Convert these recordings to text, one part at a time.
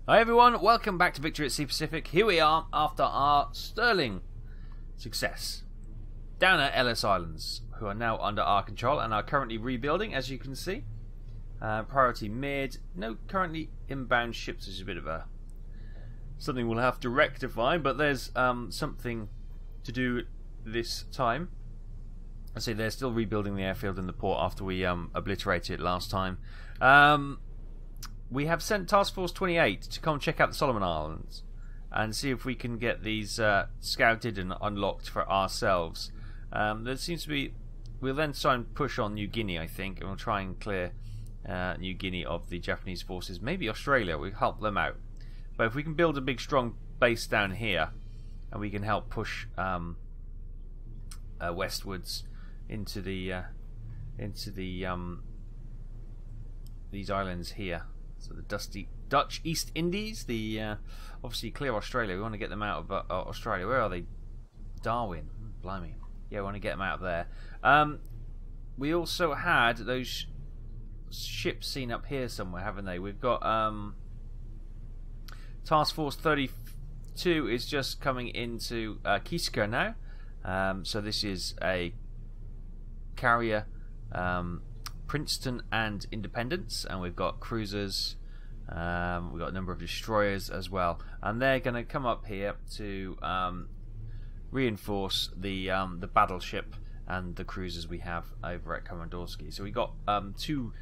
Hi everyone, welcome back to Victory at Sea Pacific. Here we are after our sterling success down at Ellis Islands, who are now under our control and are currently rebuilding, as you can see. Priority mid, no currently inbound ships, which is a bit of something we'll have to rectify, but there's something to do this time. I see they're still rebuilding the airfield and the port after we obliterated it last time. We have sent Task Force 28 to come check out the Solomon Islands and see if we can get these scouted and unlocked for ourselves. There seems to be... We'll then try and push on New Guinea, I think, and we'll try and clear New Guinea of the Japanese forces. Maybe Australia, we'll help them out. But if we can build a big strong base down here and we can help push westwards into the these islands here. So the dusty Dutch East Indies, the obviously clear Australia. We want to get them out of Australia. Where are they? Darwin. Blimey. Yeah, we want to get them out of there. We also had those ships seen up here somewhere, haven't they? We've got Task Force 32 is just coming into Kiska now. So this is a carrier. Princeton and Independence, and we've got cruisers, we've got a number of destroyers as well, and they're going to come up here to reinforce the battleship and the cruisers we have over at Komandorski. So we've got two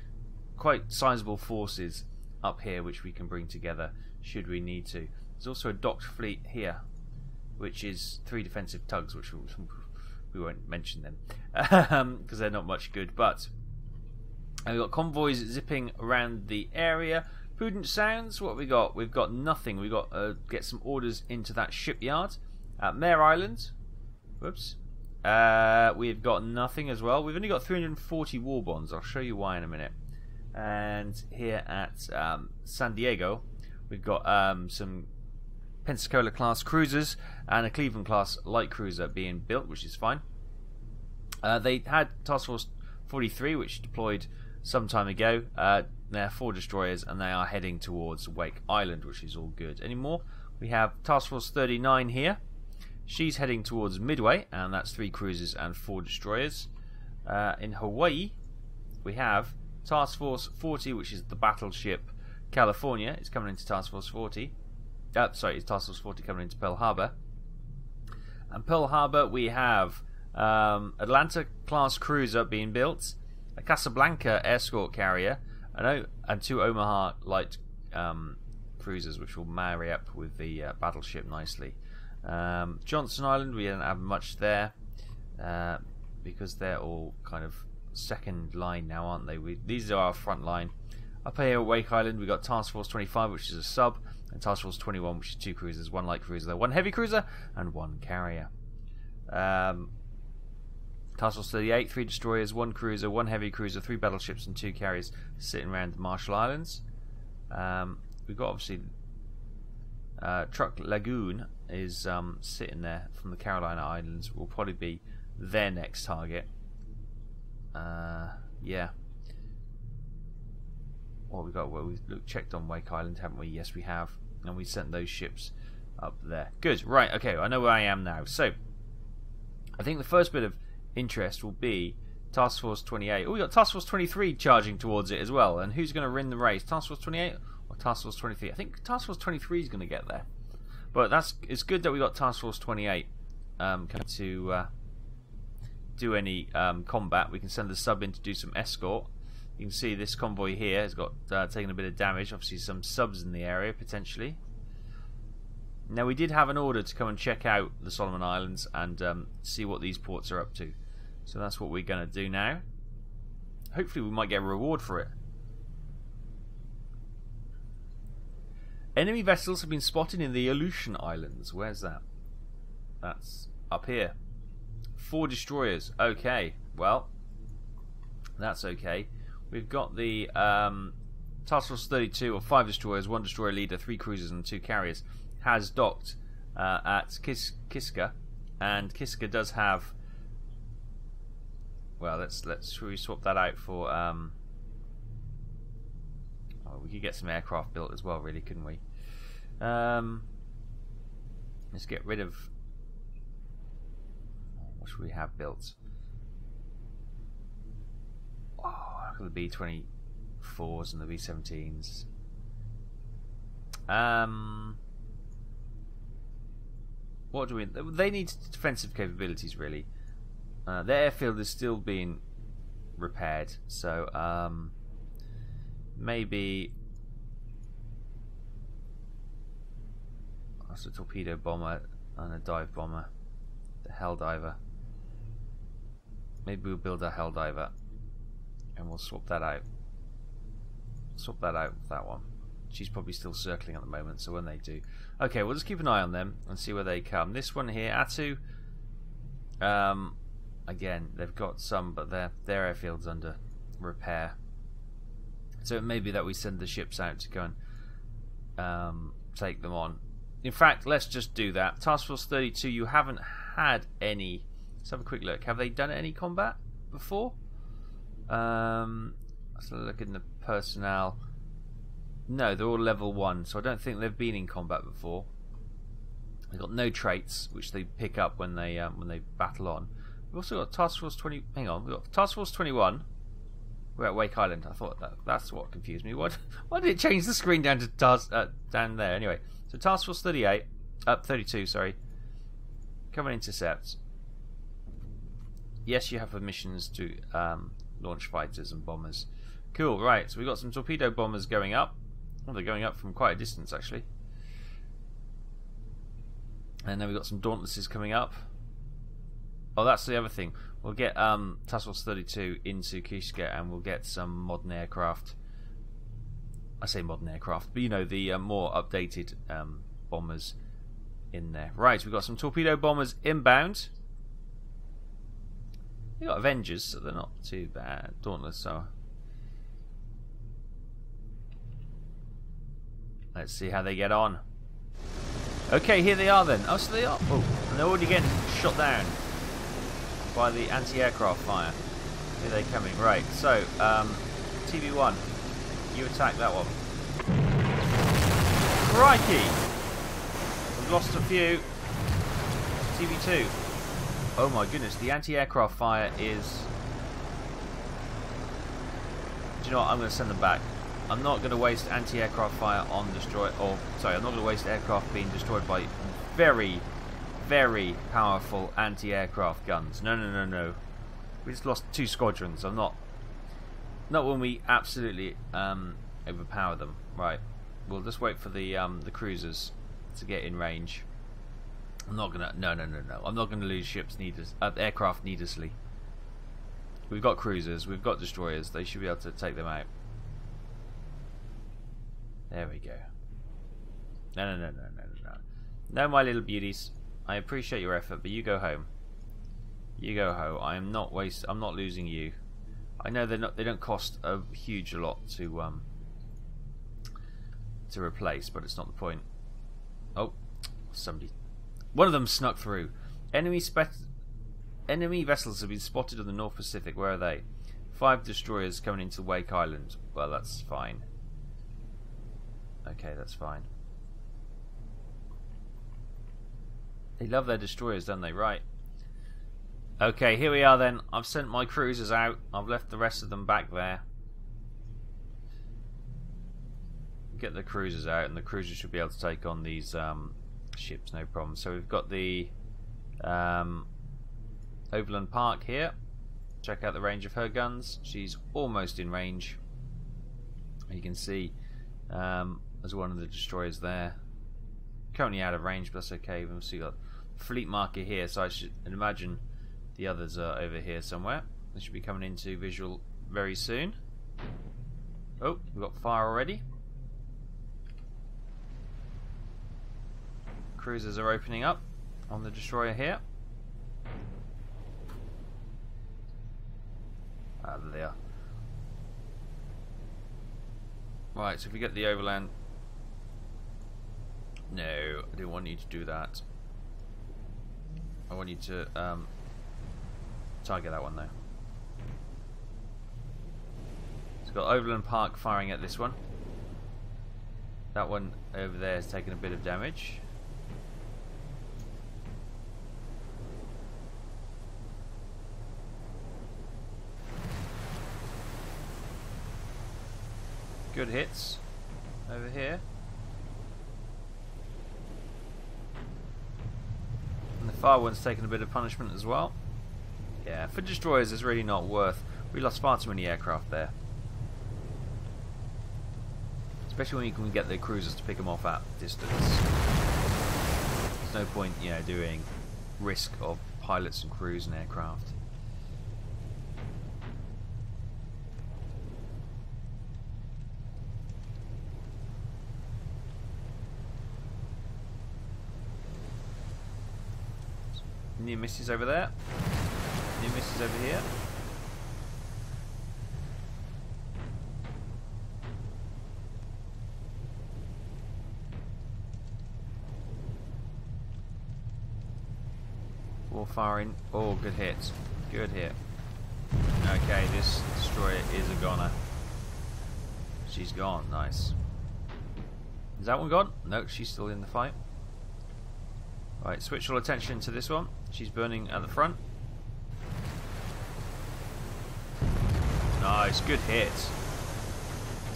quite sizable forces up here which we can bring together should we need to. There's also a docked fleet here, which is 3 defensive tugs, which we won't mention them because they're not much good, but and we've got convoys zipping around the area. Prudent Sounds, what have we got? We've got nothing. We've got get some orders into that shipyard at Mare Island. Whoops. We've got nothing as well. We've only got 340 war bonds. I'll show you why in a minute. And here at San Diego, we've got some Pensacola class cruisers and a Cleveland class light cruiser being built, which is fine. They had Task Force 43, which deployed some time ago. They're 4 destroyers and they are heading towards Wake Island, which is all good. Anymore, we have Task Force 39 here. She's heading towards Midway, and that's 3 cruisers and 4 destroyers. In Hawaii, we have Task Force 40, which is the battleship California. It's coming into Task Force 40. Sorry, it's Task Force 40 coming into Pearl Harbor. And Pearl Harbor, we have Atlanta class cruiser being built, a Casablanca escort carrier, and 2 Omaha light cruisers, which will marry up with the battleship nicely. Johnson Island, we don't have much there because they're all kind of second line now, aren't they? These are our front line. Up here at Wake Island, we got Task Force 25, which is a sub, and Task Force 21, which is 2 cruisers, 1 light cruiser, 1 heavy cruiser, and 1 carrier. Task Force 38, 3 destroyers, 1 cruiser, 1 heavy cruiser, 3 battleships, and 2 carriers sitting around the Marshall Islands. We've got obviously Truck Lagoon is sitting there from the Carolina Islands. Will probably be their next target. Yeah. What we got? Well, we've checked on Wake Island, haven't we? Yes, we have, and we sent those ships up there. Good. Right. Okay. I know where I am now. So, I think the first bit of interest will be Task Force 28. Oh, we got Task Force 23 charging towards it as well. And who's going to win the race? Task Force 28 or Task Force 23? I think Task Force 23 is going to get there. But it's good that we got Task Force 28 coming to do any combat. We can send the sub in to do some escort. You can see this convoy here has got taken a bit of damage. Obviously some subs in the area potentially. Now we did have an order to come and check out the Solomon Islands and see what these ports are up to. So that's what we're going to do now. Hopefully we might get a reward for it. Enemy vessels have been spotted in the Aleutian Islands. Where's that? That's up here. 4 destroyers. Okay, well, that's okay. We've got the Task Force 32, or 5 destroyers, 1 destroyer leader, 3 cruisers and 2 carriers, has docked at Kiska, and Kiska does have... Well, let's should we swap that out for we could get some aircraft built as well, really, couldn't we? Let's get rid of... What should we have built? Oh, look at the B-24s and the B-17s. What do we... They need defensive capabilities, really. Their airfield is still being repaired, so maybe... That's a torpedo bomber and a dive bomber. The hell diver. Maybe we'll build a hell diver and we'll swap that out. Swap that out with that one. She's probably still circling at the moment, so when they do... Okay, we'll just keep an eye on them and see where they come. This one here, Atu, again, they've got some, but their airfield's under repair. So it may be that we send the ships out to go and take them on. In fact, let's just do that. Task Force 32, you haven't had any... Let's have a quick look. Have they done any combat before? Let's look in the personnel. No, they're all level 1, so I don't think they've been in combat before. They've got no traits, which they pick up when they battle on. We've also got Task Force 20... Hang on, we've got Task Force 21. We're at Wake Island. I thought that's what confused me. Why did it change the screen down to down there? Anyway, so Task Force 32, sorry. Come and intercept. Yes, you have missions to launch fighters and bombers. Cool, right, so we've got some torpedo bombers going up. Oh, they're going up from quite a distance, actually. And then we've got some Dauntlesses coming up. Oh, that's the other thing. We'll get Task Force 32 into Kishka and we'll get some modern aircraft. I say modern aircraft, but you know, the more updated bombers in there. Right, we've got some torpedo bombers inbound. We've got Avengers, so they're not too bad. Dauntless, so... Let's see how they get on. Okay, here they are then. Oh, so they are... Oh, and they're already getting shot down by the anti-aircraft fire. Here they're coming. Right, so, TV1, you attack that one. Crikey! We've lost a few. TV2. Oh my goodness, the anti-aircraft fire is... Do you know what? I'm going to send them back. I'm not going to waste anti-aircraft fire on destroy... Or, sorry, I'm not going to waste aircraft being destroyed by very, very powerful anti-aircraft guns. No, no, no, no. We just lost 2 squadrons. I'm not... Not when we absolutely overpower them. Right. We'll just wait for the cruisers to get in range. I'm not gonna... No, no, no, no. I'm not gonna lose aircraft needlessly. We've got cruisers. We've got destroyers. They should be able to take them out. There we go. No, no, no, no, no, no. No, my little beauties. I appreciate your effort, but you go home. You go home. I'm not losing you. I know they don't cost a huge lot to replace, but it's not the point. Oh, somebody. One of them snuck through. Enemy vessels have been spotted on the North Pacific. Where are they? 5 destroyers coming into Wake Island. Well, that's fine. Okay, that's fine. They love their destroyers, don't they? Right. Okay, here we are then. I've sent my cruisers out. I've left the rest of them back there. Get the cruisers out, and the cruisers should be able to take on these ships, no problem. So we've got the Overland Park here. Check out the range of her guns. She's almost in range. You can see there's one of the destroyers there. Currently out of range, but that's okay. We've also got fleet marker here, so I should imagine the others are over here somewhere. They should be coming into visual very soon. Oh, we've got fire already. Cruisers are opening up on the destroyer here. Ah, there they are. Right, so if we get the overland... No, I didn't want you to do that. I want you to target that one though. It's got Overland Park firing at this one. That one over there has taken a bit of damage. Good hits over here. And the far one's taken a bit of punishment as well. Yeah, for destroyers it's really not worth. We lost far too many aircraft there. Especially when you can get the cruisers to pick them off at distance. There's no point, you know, doing risk of pilots and crews and aircraft. Near misses over there. Near misses over here. All firing. Oh, good hit. Good hit. Okay, this destroyer is a goner. She's gone. Nice. Is that one gone? No, she's still in the fight. Right, switch all attention to this one. She's burning at the front. Nice, good hit.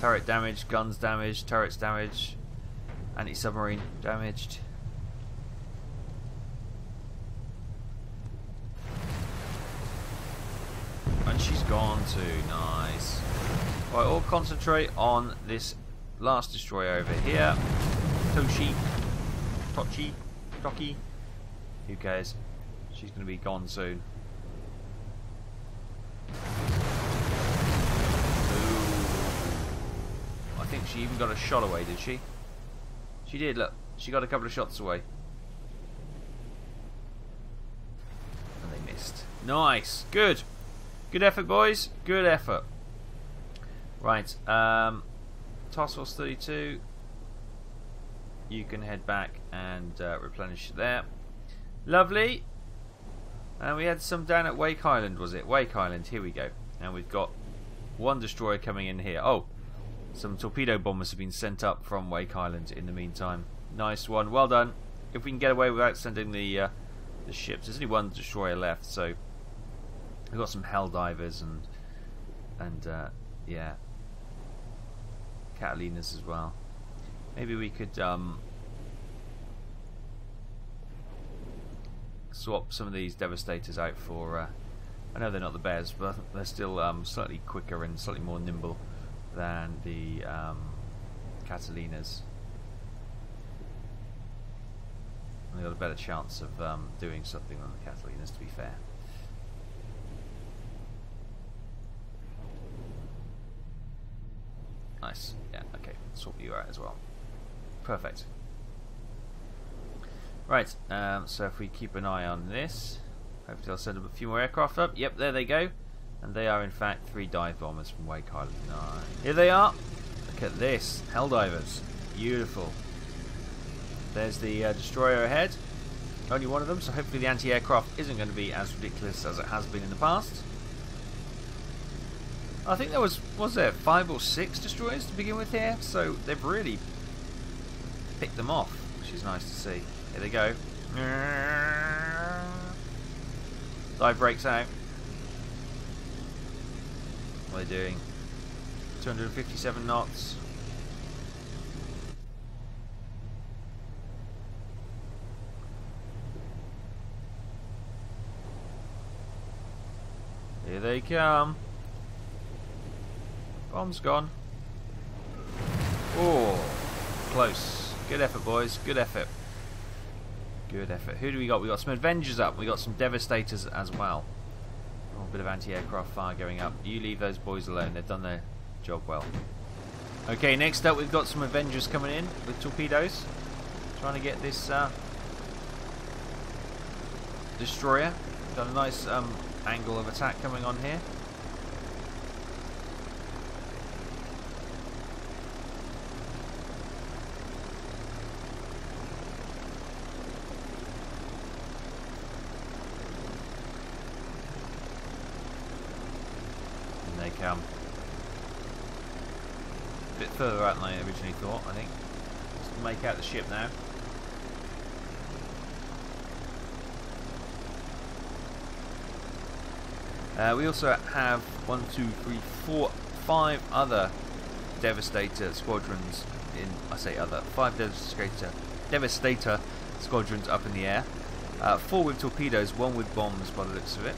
Turret damaged, guns damaged, turrets damaged, anti-submarine damaged. And she's gone too. Nice. Right, all concentrate on this last destroyer over here. Tochi. Who cares? She's going to be gone soon. Ooh. I think she even got a shot away, did she? She did, look. She got a couple of shots away. And they missed. Nice. Good. Good effort, boys. Good effort. Right. Task Force 32. You can head back and replenish it there. Lovely. And we had some down at Wake Island, was it? Wake Island, here we go. And we've got one destroyer coming in here. Oh, some torpedo bombers have been sent up from Wake Island in the meantime. Nice one, well done. If we can get away without sending the ships. There's only one destroyer left, so we've got some hell divers and yeah, Catalinas as well. Maybe we could swap some of these Devastators out for I know they're not the best, but they're still slightly quicker and slightly more nimble than the Catalinas. And they've got a better chance of doing something than the Catalinas, to be fair. Nice. Yeah, okay. Swap you out as well. Perfect. Right, so if we keep an eye on this, hopefully I'll send a few more aircraft up. Yep, there they go. And they are in fact 3 dive bombers from Wake Island. Nice. Here they are. Look at this. Helldivers. Beautiful. There's the destroyer ahead. Only one of them, so hopefully the anti-aircraft isn't going to be as ridiculous as it has been in the past. I think there was there 5 or 6 destroyers to begin with here, so they've really picked them off, which is nice to see. Here they go. Dive breaks out. What are they doing? 257 knots. Here they come. Bomb's gone. Oh, close. Good effort, boys. Good effort. Good effort. Who do we got? We got some Avengers up. We got some Devastators as well. Oh, a bit of anti-aircraft fire going up. You leave those boys alone. They've done their job well. Okay, next up we've got some Avengers coming in with torpedoes. Trying to get this destroyer. Got a nice angle of attack coming on here. They come. A bit further out than I originally thought, I think. can make out the ship now. We also have 1, 2, 3, 4, 5 other Devastator squadrons in. I say other. 5 Devastator squadrons up in the air. 4 with torpedoes, 1 with bombs by the looks of it.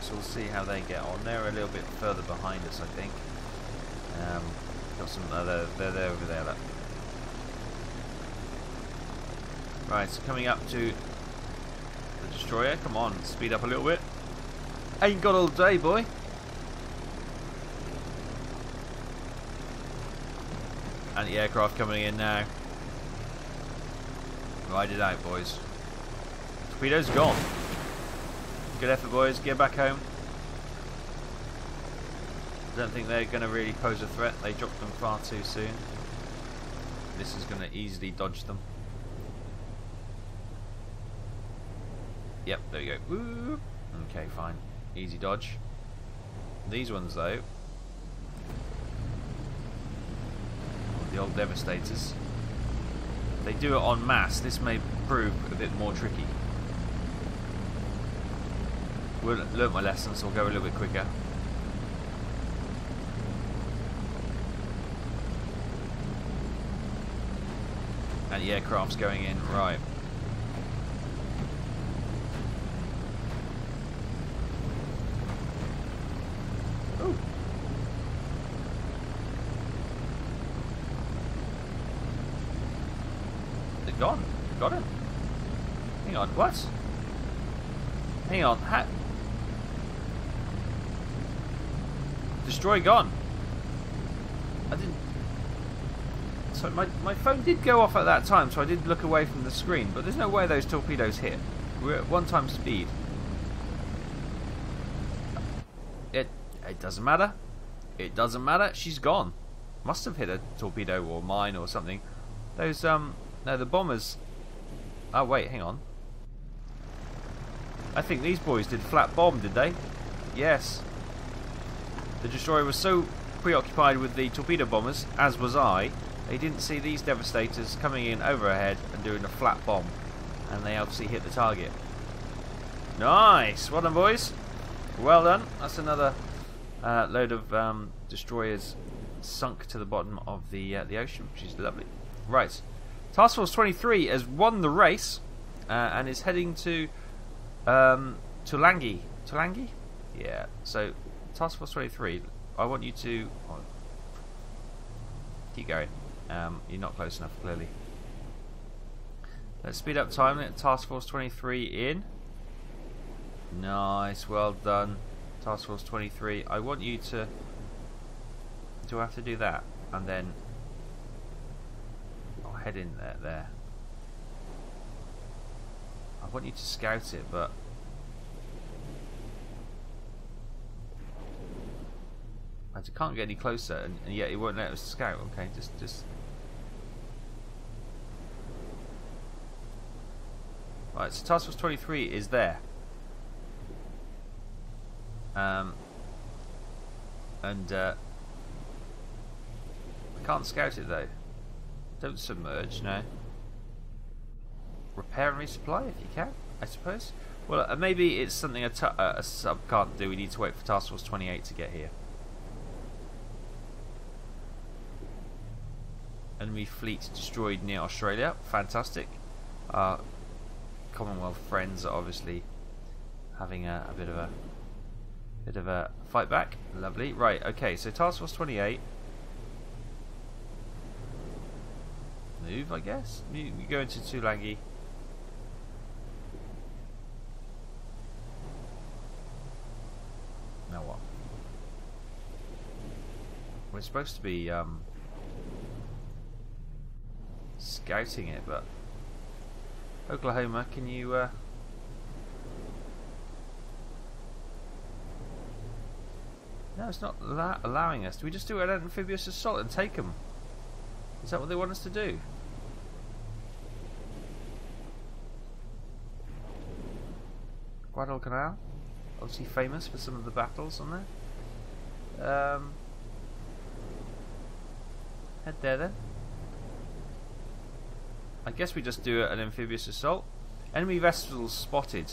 So we'll see how they get on. They're a little bit further behind us, I think. Got some. They're over there. Look. Right, so coming up to the destroyer. Come on, speed up a little bit. Ain't got all day, boy. Anti-aircraft coming in now. Ride it out, boys. Torpedoes gone. Good effort, boys. Get back home. Don't think they're going to really pose a threat. They dropped them far too soon. This is going to easily dodge them. Yep, there we go. Woo. Okay, fine. Easy dodge. These ones, though. The old Devastators. They do it en masse. This may prove a bit more tricky. We'll learn my lessons, so we'll go a little bit quicker. And the aircraft's going in, right. Ooh. They're gone. Got him. Hang on, what? Hang on. Destroy gone. I didn't. So my phone did go off at that time, so I did look away from the screen. But there's no way those torpedoes hit. We're at 1 times speed. It doesn't matter. It doesn't matter. She's gone. Must have hit a torpedo or mine or something. Those no, the bombers. Oh wait, hang on. I think these boys did flat bomb, did they? Yes. The destroyer was so preoccupied with the torpedo bombers, as was I, they didn't see these Devastators coming in overhead and doing a flat bomb. And they obviously hit the target. Nice! Well done, boys. Well done. That's another load of destroyers sunk to the bottom of the ocean, which is lovely. Right. Task Force 23 has won the race and is heading to Tulangi. Tulangi? Yeah. So, Task Force 23, I want you to keep going. You're not close enough, clearly. Let's speed up time. Let Task Force 23 in. Nice, well done, Task Force 23. I want you to. Do I have to do that? And then I'll head in there. I want you to scout it, but I can't get any closer, and yet it won't let us scout. Okay, just. Right, so Task Force 23 is there. I can't scout it though. Don't submerge, no. Repair and resupply if you can, I suppose. Well, maybe it's something a sub can't do. We need to wait for Task Force 28 to get here. Enemy fleet destroyed near Australia. Fantastic. Our Commonwealth friends are obviously having a bit of a fight back. Lovely. Right. Okay. So Task Force 28. Move, I guess. You go into Tulangi. Now what? We're supposed to be scouting it, but Oklahoma, can you no, it's not allowing us. Do we just do an amphibious assault and take them? Is that what they want us to do? Guadalcanal, obviously famous for some of the battles on there. Head there then. I guess we just do an amphibious assault. Enemy vessels spotted.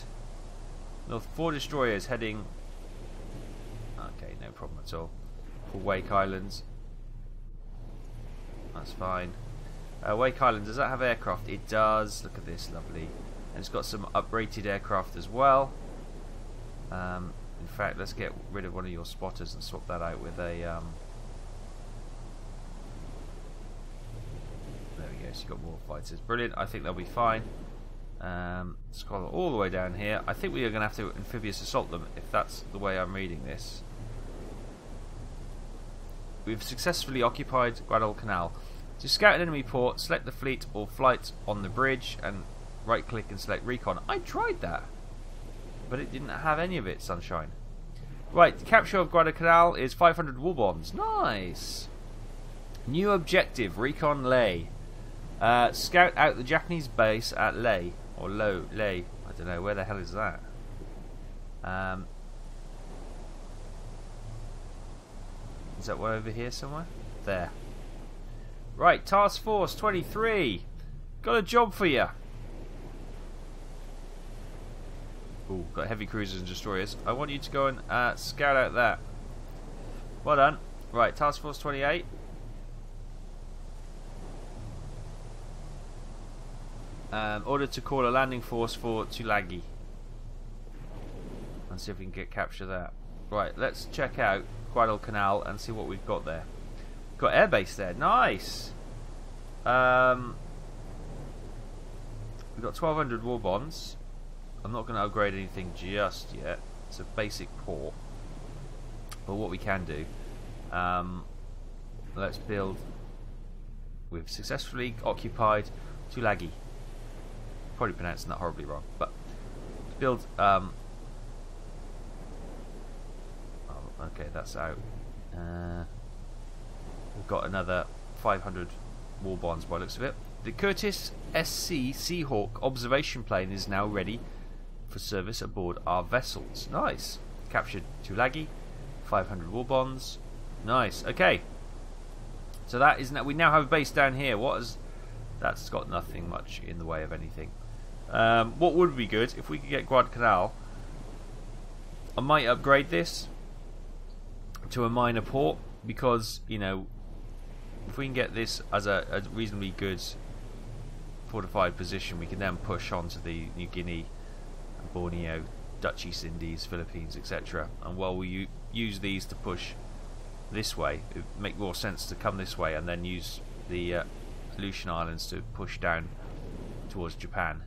North 4 destroyers heading. Okay, no problem at all. For Wake Islands. That's fine. Wake Island, does that have aircraft? It does. Look at this, lovely. And it's got some uprated aircraft as well. In fact, let's get rid of one of your spotters and swap that out with a. There we go. So you've got more fighters. Brilliant. I think they'll be fine. Scroll all the way down here. I think we are going to have to amphibious assault them if that's the way I'm reading this. We've successfully occupied Guadalcanal. To scout an enemy port, select the fleet or flight on the bridge and right click and select recon. I tried that, but it didn't have any of it, sunshine. Right, the capture of Guadalcanal is 500 war bonds. Nice. New objective, recon Ley. Scout out the Japanese base at Ley. Or Ley. I don't know, where the hell is that? Is that one over here somewhere? There. Right, Task Force 23. Got a job for you. Ooh, got heavy cruisers and destroyers. I want you to go and scout out that. Well done. Right, Task Force 28. Order to call a landing force for Tulagi. And see if we can capture that. Right, let's check out Guadalcanal and see what we've got there. Got airbase there. Nice. We've got 1,200 war bonds. I'm not going to upgrade anything just yet. It's a basic port. But what we can do, let's build. We've successfully occupied Tulagi. Probably pronouncing that horribly wrong, but let's build. Oh, okay, that's out. We've got another 500 war bonds by the looks of it. The Curtis SC Seahawk observation plane is now ready for service aboard our vessels. Nice. Captured Tulagi. 500 war bonds. Nice. Okay. So that is now, we now have a base down here. That's got nothing much in the way of anything. What would be good if we could get Guadalcanal? I might upgrade this to a minor port because, you know, if we can get this as a reasonably good fortified position, we can then push on to the New Guinea, Borneo, Dutch East Indies, Philippines, etc. And while we use these to push this way, it would make more sense to come this way and then use the Aleutian Islands to push down towards Japan.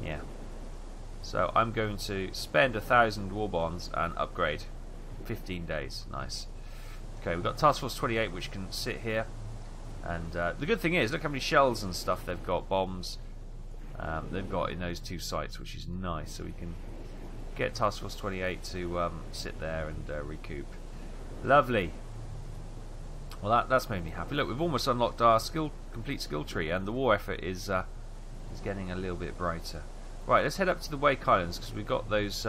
Yeah. So I'm going to spend 1,000 war bonds and upgrade. 15 days. Nice. Okay, we've got Task Force 28 which can sit here. And the good thing is, look how many shells and stuff they've got, bombs they've got in those two sites, which is nice. So we can get Task Force 28 to sit there and recoup. Lovely. Well, that's made me happy. Look, we've almost unlocked our complete skill tree, and the war effort is getting a little bit brighter. Right, let's head up to the Wake Islands because we've got those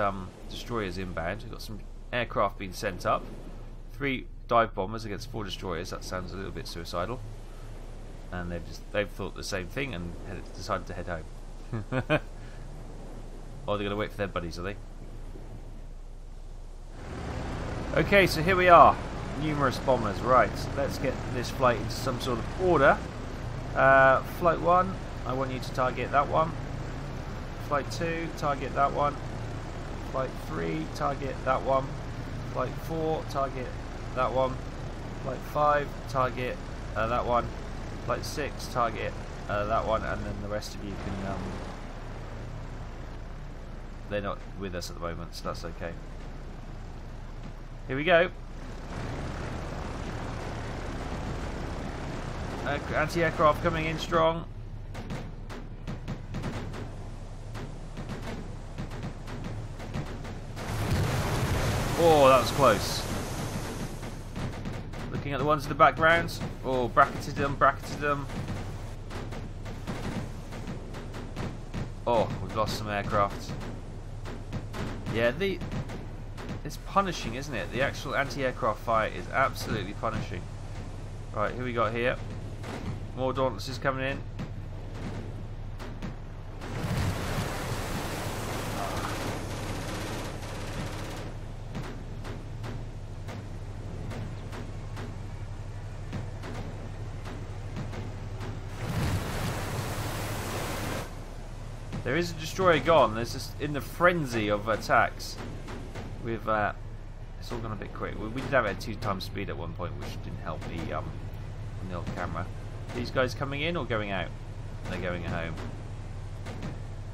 destroyers inbound. We've got some aircraft being sent up. 3 dive bombers against 4 destroyers. That sounds a little bit suicidal. And they've thought the same thing and decided to head home. Oh, they're going to wait for their buddies, are they? Okay, so here we are. Numerous bombers. Right, let's get this flight into some sort of order. Flight 1, I want you to target that one. Flight 2, target that one. Flight 3, target that one. Flight 4, target that one. Flight 5, target that one. Flight 6, target that one, and then the rest of you can they're not with us at the moment, so that's okay. Here we go. Anti-aircraft coming in strong. Oh, that was close. Looking at the ones in the background. Oh, bracketed them. Oh, we've lost some aircraft. Yeah, It's punishing, isn't it? The actual anti-aircraft fire is absolutely punishing. Right, who we got here? More Dauntlesses coming in. There is a destroyer gone. There's just in the frenzy of attacks. With it's all gone a bit quick. We did have it at 2x speed at one point, which didn't help me on the old camera. These guys coming in or going out? They're going home.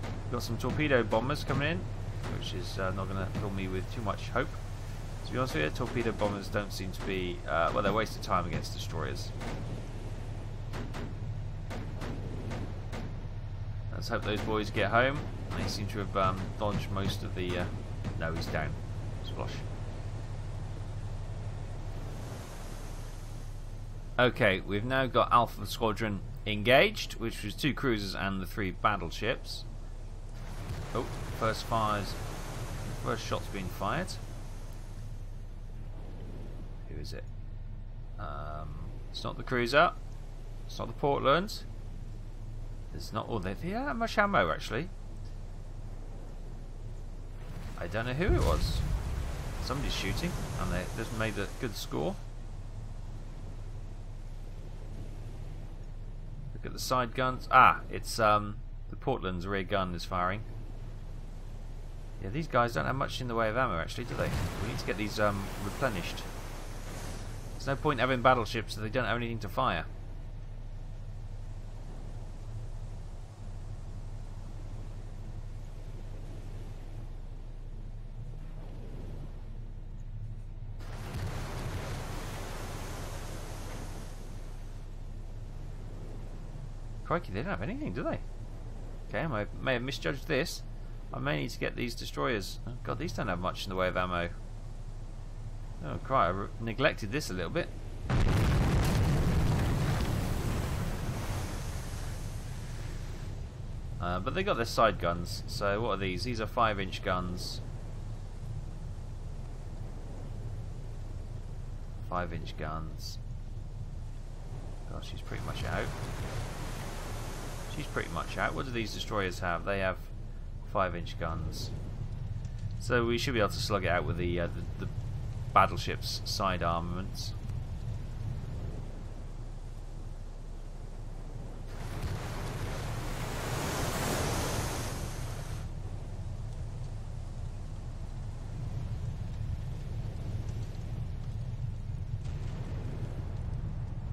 We've got some torpedo bombers coming in, which is not going to fill me with too much hope. To be honest with you, torpedo bombers don't seem to be well, they're wasted time against destroyers. Let's hope those boys get home. They seem to have dodged most of the... no, he's down. Splosh. Okay, we've now got Alpha Squadron engaged, which was 2 cruisers and the 3 battleships. Oh, first shot's been fired. Who is it? It's not the cruiser. It's not the Portland. There's not all that much ammo actually. I don't know who it was. Somebody's shooting and they just made a good score. Look at the side guns. Ah, it's the Portland's rear gun is firing. Yeah, these guys don't have much in the way of ammo actually, do they? We need to get these replenished. There's no point having battleships if they don't have anything to fire. Crikey, they don't have anything, do they? Okay, I may have misjudged this. I may need to get these destroyers. Oh god, these don't have much in the way of ammo. Oh crikey, I neglected this a little bit. But they got their side guns. So what are these? These are 5-inch guns. 5-inch guns. Gosh, she's pretty much out. She's pretty much out. What do these destroyers have? They have 5-inch guns. So we should be able to slug it out with the battleship's side armaments.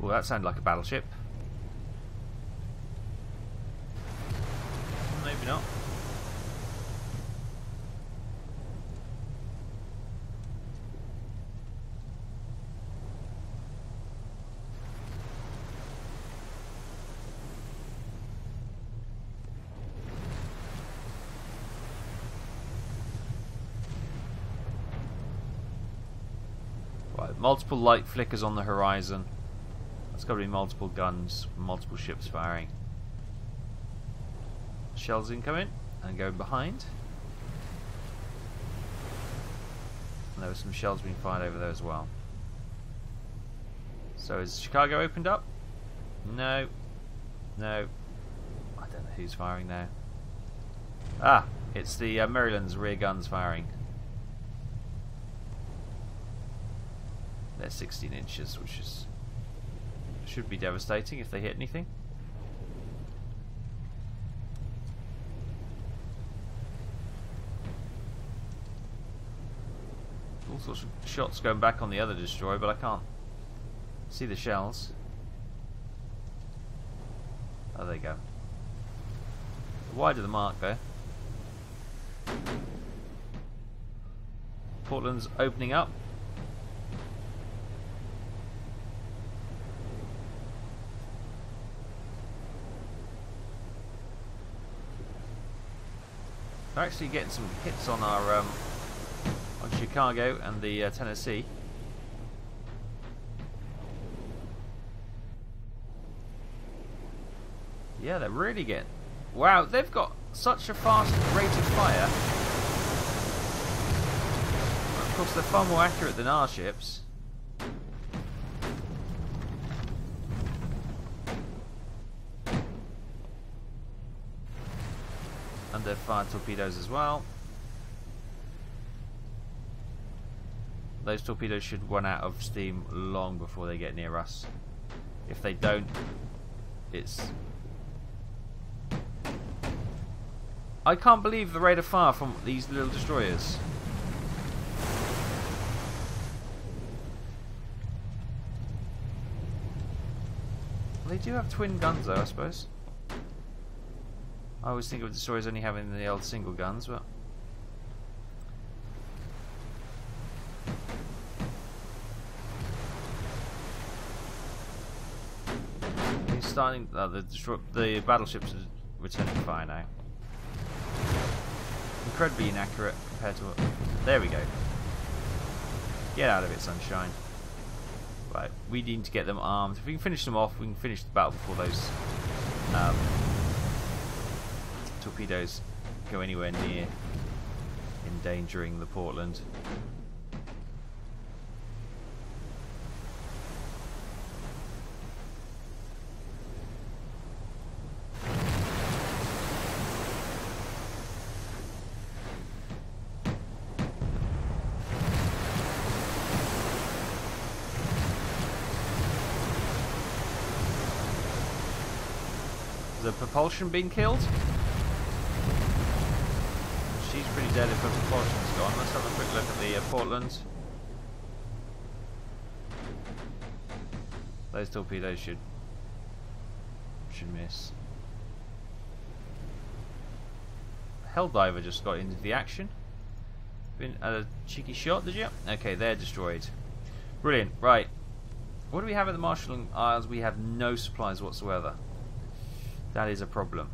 Well, that sounded like a battleship. Maybe not. Right, multiple light flickers on the horizon. That's got to be multiple guns, multiple ships firing. Shells incoming and going behind. And there were some shells being fired over there as well. So is Chicago opened up? No. No. I don't know who's firing now. Ah, it's the Maryland's rear guns firing. They're 16 inches, which is should be devastating if they hit anything. All sorts of shots going back on the other destroyer, but I can't see the shells. Oh, there you go. Wide of the mark there. Portland's opening up. We're actually getting some hits on our on Chicago and the Tennessee. Yeah, they're really getting... Wow, they've got such a fast rate of fire. Of course, they're far more accurate than our ships. And they've fired torpedoes as well. Those torpedoes should run out of steam long before they get near us. If they don't, it's... I can't believe the rate of fire from these little destroyers. They do have twin guns though, I suppose. I always think of destroyers only having the old single guns, but... He's starting... the battleships are returning fire now. Incredibly inaccurate compared to what... There we go. Get out of it, sunshine. Right, we need to get them armed. If we can finish them off, we can finish the battle before those torpedoes go anywhere near endangering the Portland. The propulsion being killed? She's pretty dead if her propulsion's gone. Let's have a quick look at the Portland. Those torpedoes should miss. Helldiver just got into the action. Been at a cheeky shot, did you? Okay, they're destroyed. Brilliant. Right. What do we have at the Marshall Isles? We have no supplies whatsoever. That is a problem.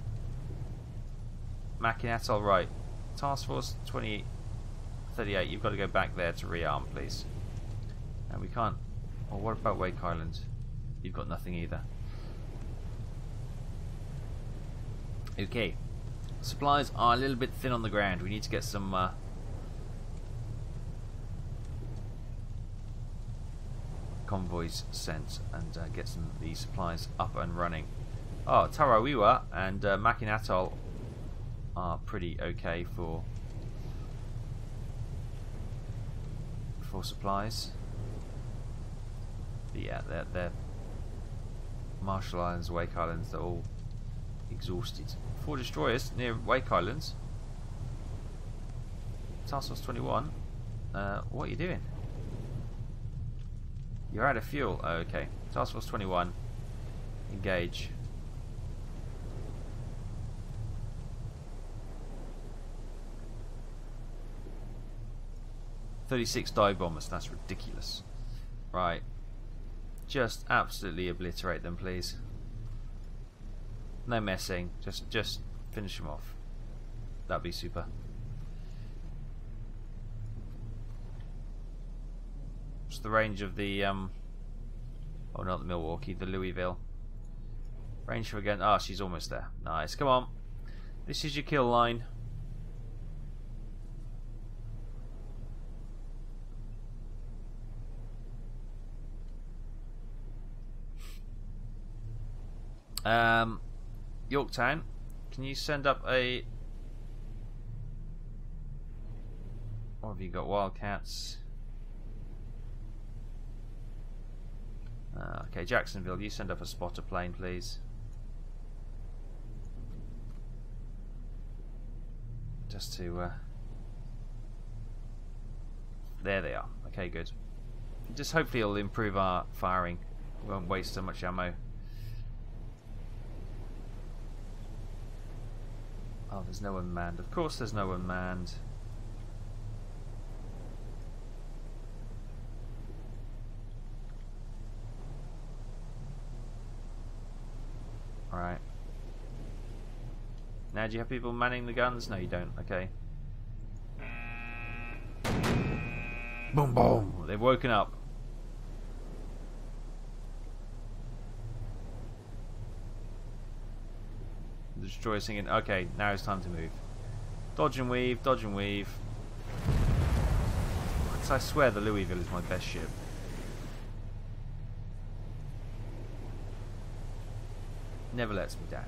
Mackin Atoll, right. Task Force 38, you've got to go back there to rearm, please. And we can't... Or what about Wake Island? You've got nothing either. Okay. Supplies are a little bit thin on the ground. We need to get some... convoys sent and get some of these supplies up and running. Oh, Tarawiwa and Mackin Atoll are pretty okay for supplies. But yeah, they're Marshall Islands, Wake Islands, they're all exhausted. 4 destroyers near Wake Islands. Task Force 21. What are you doing? You're out of fuel. Oh, okay. Task Force 21. Engage. "36 dive bombers." That's ridiculous. Right. Just absolutely obliterate them, please. No messing. Just finish them off. That'd be super. What's the range of the oh, not the Milwaukee, the Louisville. Range for again. Ah, she's almost there. Nice. Come on. This is your kill line. Yorktown, can you send up a... What have you got? Wildcats. Okay, Jacksonville, you send up a spotter plane, please. Just to... There they are. Okay, good. Just hopefully it'll improve our firing. We won't waste so much ammo. Oh, there's no one manned. Of course there's no one manned. Alright. Now do you have people manning the guns? No, you don't. Okay. Boom, boom. They've woken up. The destroyer singing. Okay, now it's time to move. Dodge and weave, dodge and weave. What? fact, I swear the Louisville is my best ship. Never lets me down.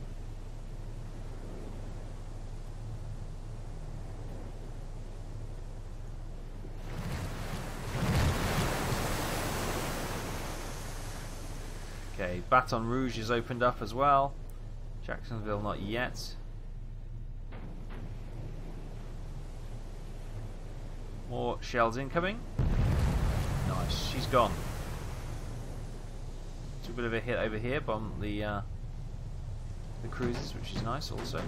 Okay, Baton Rouge is opened up as well. Jacksonville not yet. More shells incoming. Nice, she's gone. Took a bit of a hit over here from the cruisers, which is nice also.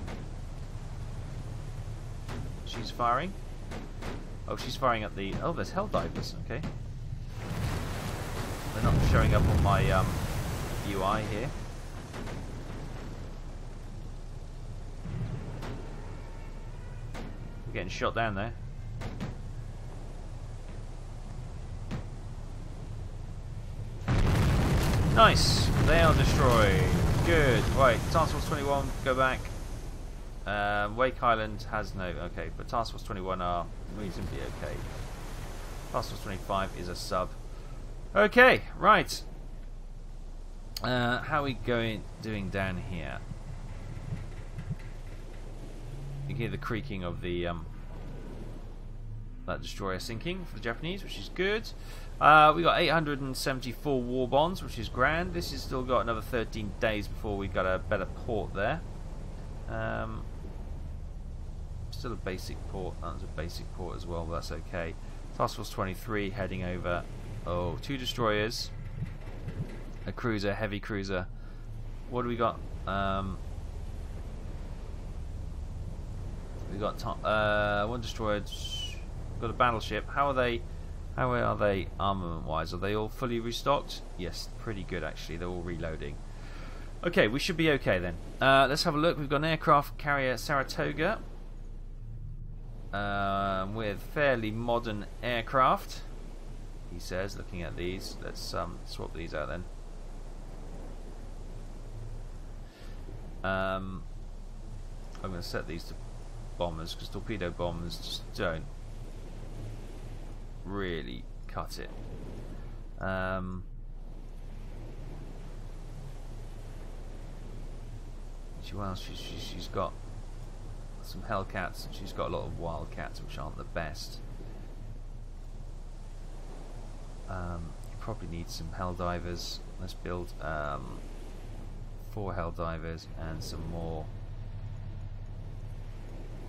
She's firing. Oh, she's firing at the... Oh, there's hell divers, okay. They're not showing up on my UI here. We're getting shot down there. Nice! They are destroyed. Good. Right, Task Force 21, go back. Wake Island has no... Okay, but Task Force 21 are reasonably okay. Task Force 25 is a sub. Okay, right. How are we doing down here? You can hear the creaking of the that destroyer sinking for the Japanese, which is good. We got 874 war bonds, which is grand. This has still got another 13 days before we got a better port there. Still a basic port. That was a basic port as well, but that's okay. Task Force 23 heading over. Oh, 2 destroyers. A cruiser, heavy cruiser. What do we got? We got 1 destroyer. Got a battleship. How are they armament-wise? Are they all fully restocked? Yes, pretty good actually. They're all reloading. Okay, we should be okay then. Let's have a look. We've got an aircraft carrier Saratoga with fairly modern aircraft. He says, looking at these. Let's swap these out then. I'm going to set these to bombers because torpedo bombers just don't really cut it. She's got some Hellcats and she's got a lot of Wildcats, which aren't the best. You probably need some Helldivers. Let's build 4 Helldivers and some more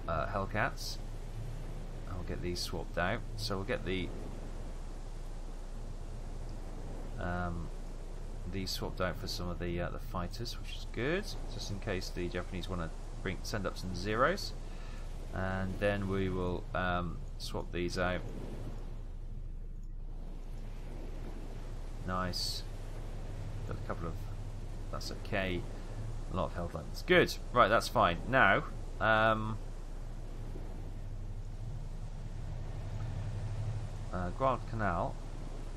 Hellcats. I'll get these swapped out. So we'll get the these swapped out for some of the fighters, which is good, just in case the Japanese want to send up some zeros. And then we will swap these out. Nice. Got a couple of... That's okay. A lot of health lines. Good. Right, that's fine. Now, Guadalcanal.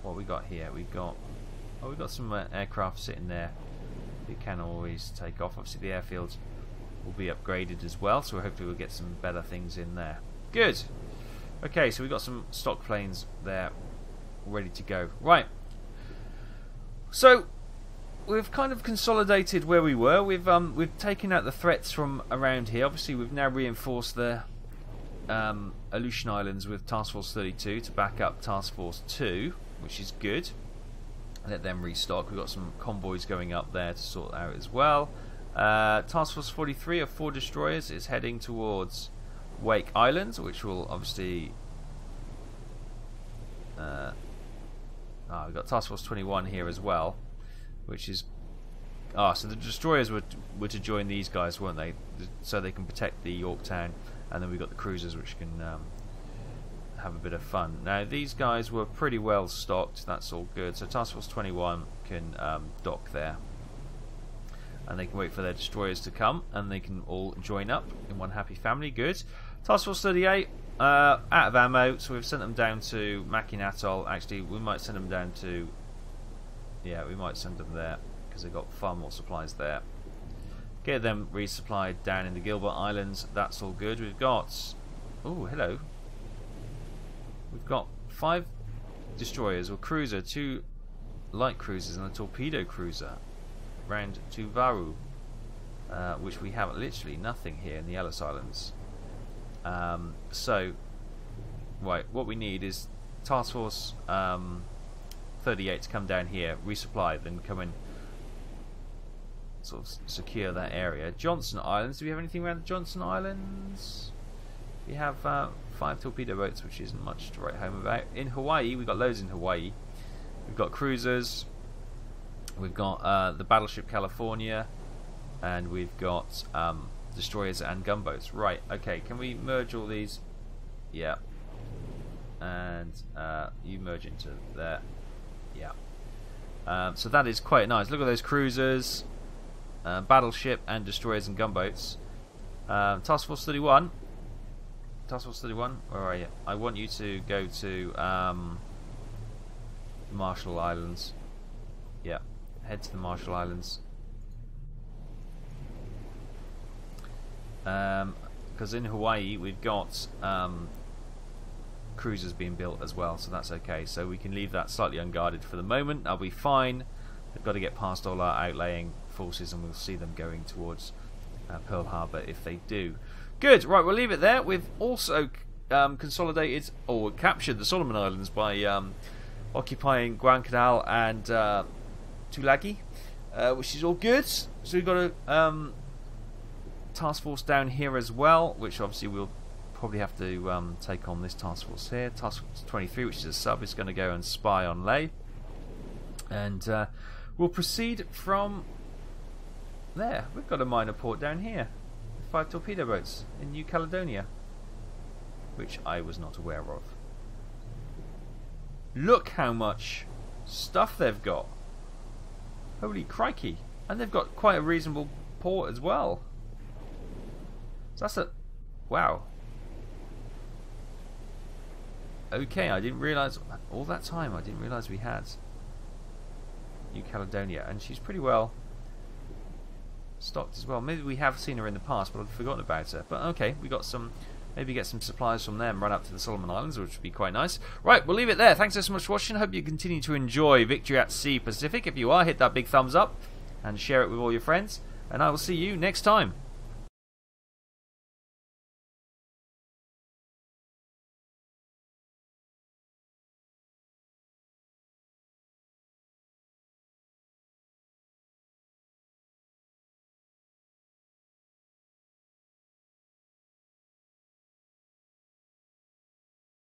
What we got here? We got some aircraft sitting there. We can always take off. Obviously, the airfields will be upgraded as well, so hopefully we'll get some better things in there. Good. Okay, so we've got some stock planes there ready to go. Right. So we've kind of consolidated where we were. We've taken out the threats from around here. Obviously, we've now reinforced the Aleutian Islands with Task Force 32 to back up Task Force 2, which is good. Let them restock. We've got some convoys going up there to sort out as well. Task Force 43 of 4 destroyers is heading towards Wake Island, which will obviously... we've got Task Force 21 here as well, which is... so the destroyers were to join these guys, weren't they? So they can protect the Yorktown, and then we've got the cruisers which can have a bit of fun. Now these guys were pretty well stocked, that's all good. So Task Force 21 can dock there, and they can wait for their destroyers to come, and they can all join up in one happy family. Good. Task Force 38 out of ammo, so we've sent them down to Makin Atoll. Actually, we might send them down to... Yeah, we might send them there, because they've got far more supplies there. Get them resupplied down in the Gilbert Islands. That's all good. We've got... Oh, hello. We've got 5 destroyers or cruiser, 2 light cruisers and a torpedo cruiser round to Varu, which we have literally nothing here in the Ellis Islands. So, right, what we need is Task Force 38 to come down here, resupply, then come and sort of secure that area. Johnson Islands, do we have anything around the Johnson Islands? We have 5 torpedo boats, which isn't much to write home about. In Hawaii, we've got loads in Hawaii. We've got cruisers, we've got the battleship California, and we've got destroyers and gunboats. Right, okay, can we merge all these? Yeah. And you merge into there. Yeah. So that is quite nice. Look at those cruisers, battleship and destroyers and gunboats. Task Force 31. Task Force 31, where are you? I want you to go to Marshall Islands. Yeah, head to the Marshall Islands. Because in Hawaii we've got cruisers being built as well, so that's okay. So we can leave that slightly unguarded for the moment. That'll be fine. They've got to get past all our outlaying forces, and we'll see them going towards Pearl Harbor if they do. Good. Right, we'll leave it there. We've also consolidated or captured the Solomon Islands by occupying Guadalcanal and Tulagi, which is all good. So we've got a task force down here as well, which obviously we'll probably have to take on this task force here. Task Force 23, which is a sub, is going to go and spy on Ley, and we'll proceed from there. We've got a minor port down here, 5 torpedo boats in New Caledonia, which I was not aware of. Look how much stuff they've got. Holy crikey. And they've got quite a reasonable port as well. So that's a... wow. Okay, I didn't realise... all that time I didn't realise we had New Caledonia. And she's pretty well stocked as well. Maybe we have seen her in the past, but I've forgotten about her. But okay, we got some... maybe get some supplies from them, run up to the Solomon Islands, which would be quite nice. Right, we'll leave it there. Thanks so much for watching. Hope you continue to enjoy Victory at Sea Pacific. If you are, hit that big thumbs up and share it with all your friends. And I will see you next time.